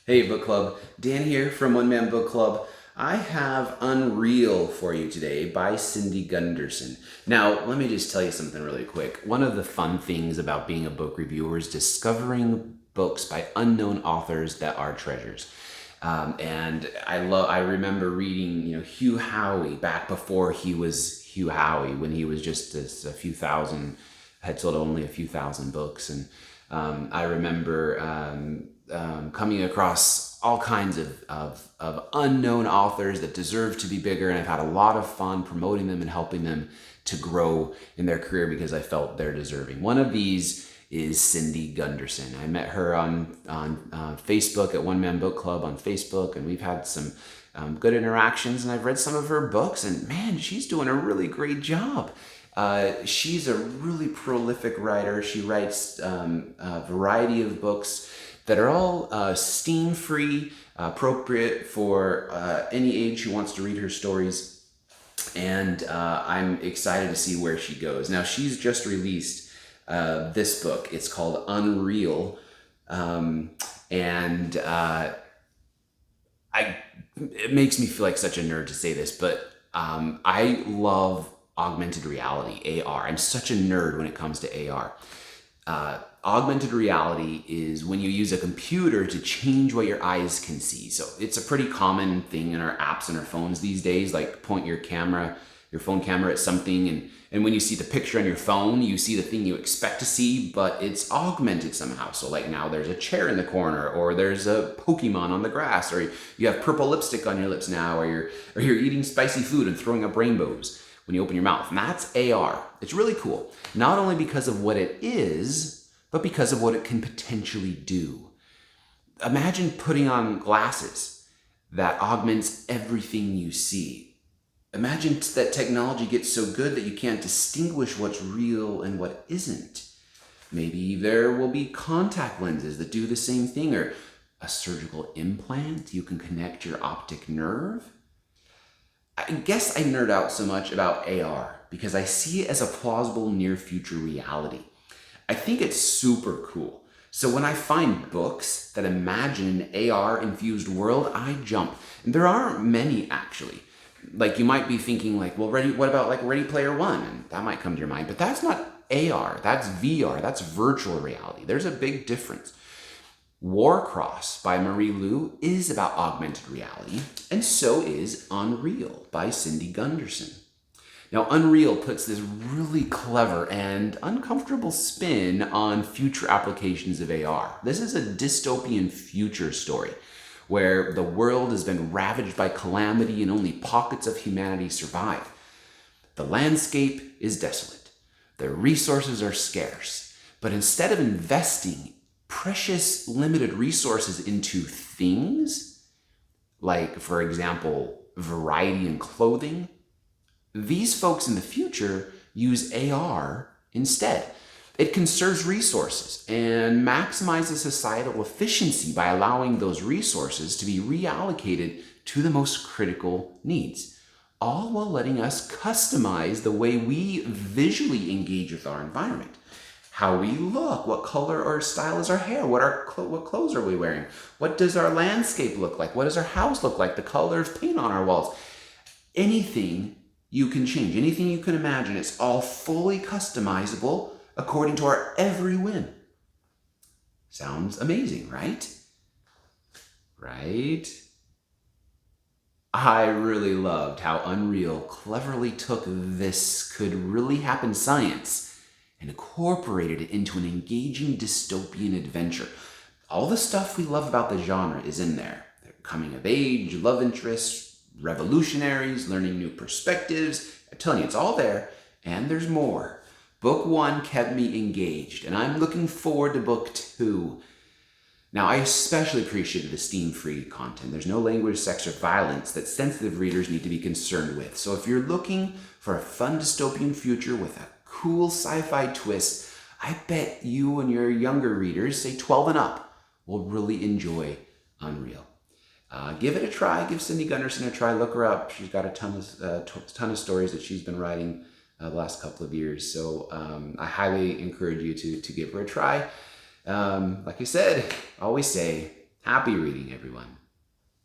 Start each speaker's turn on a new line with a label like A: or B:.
A: Hey book club, Dan here from One Man Book Club. I have Unreal for you today by Cindy Gunderson. Now, let me just tell you something really quick. One of the fun things about being a book reviewer is discovering books by unknown authors that are treasures. I remember reading, Hugh Howey back before he was Hugh Howey, when he was just a few thousand, had sold only a few thousand books. And I remember coming across all kinds of unknown authors that deserve to be bigger, and I've had a lot of fun promoting them and helping them to grow in their career because I felt they're deserving. One of these is Cindy Gunderson. I met her on Facebook at One Man Book Club on Facebook, and we've had some good interactions, and I've read some of her books, and man, she's doing a really great job. She's a really prolific writer. She writes a variety of books that are all steam-free, appropriate for any age who wants to read her stories. And I'm excited to see where she goes. Now, she's just released this book. It's called Unreal. It makes me feel like such a nerd to say this, but I love augmented reality, AR. I'm such a nerd when it comes to AR. Augmented reality is when you use a computer to change what your eyes can see. So it's a pretty common thing in our apps and our phones these days, like point your phone camera at something, and when you see the picture on your phone, you see the thing you expect to see, but it's augmented somehow. So like now there's a chair in the corner, or there's a Pokemon on the grass, or you have purple lipstick on your lips now, or you're eating spicy food and throwing up rainbows when you open your mouth. And that's AR. It's really cool. Not only because of what it is, but because of what it can potentially do. Imagine putting on glasses that augments everything you see. Imagine that technology gets so good that you can't distinguish what's real and what isn't. Maybe there will be contact lenses that do the same thing, or a surgical implant you can connect your optic nerve. I guess I nerd out so much about AR because I see it as a plausible near future reality. I think it's super cool. So when I find books that imagine an AR-infused world, I jump. And there aren't many, actually. Like, you might be thinking, like, well, what about like Ready Player One? And that might come to your mind. But that's not AR. That's VR. That's virtual reality. There's a big difference. Warcross by Marie Lu is about augmented reality, and so is Unreal by Cindy Gunderson. Now, Unreal puts this really clever and uncomfortable spin on future applications of AR. This is a dystopian future story where the world has been ravaged by calamity and only pockets of humanity survive. The landscape is desolate. The resources are scarce. But instead of investing precious limited resources into things, like, for example, variety in clothing, these folks in the future use AR instead. It conserves resources and maximizes societal efficiency by allowing those resources to be reallocated to the most critical needs, all while letting us customize the way we visually engage with our environment. How we look, what color or style is our hair, what clothes are we wearing, what does our landscape look like, what does our house look like, the color of paint on our walls. Anything you can change, anything you can imagine. It's all fully customizable according to our every whim. Sounds amazing, right? Right? I really loved how Unreal cleverly took this could really happen science and incorporated it into an engaging dystopian adventure. All the stuff we love about the genre is in there. Coming of age, love interests, revolutionaries, learning new perspectives. I'm telling you, it's all there, and there's more. Book 1 kept me engaged, and I'm looking forward to book 2. Now, I especially appreciated the steam-free content. There's no language, sex, or violence that sensitive readers need to be concerned with. So if you're looking for a fun dystopian future with a cool sci-fi twist, I bet you and your younger readers, say 12 and up, will really enjoy Unreal. Give it a try. Give Cindy Gunderson a try. Look her up. She's got a ton of stories that she's been writing the last couple of years. So I highly encourage you to give her a try. Like I said, always say, Happy reading, everyone.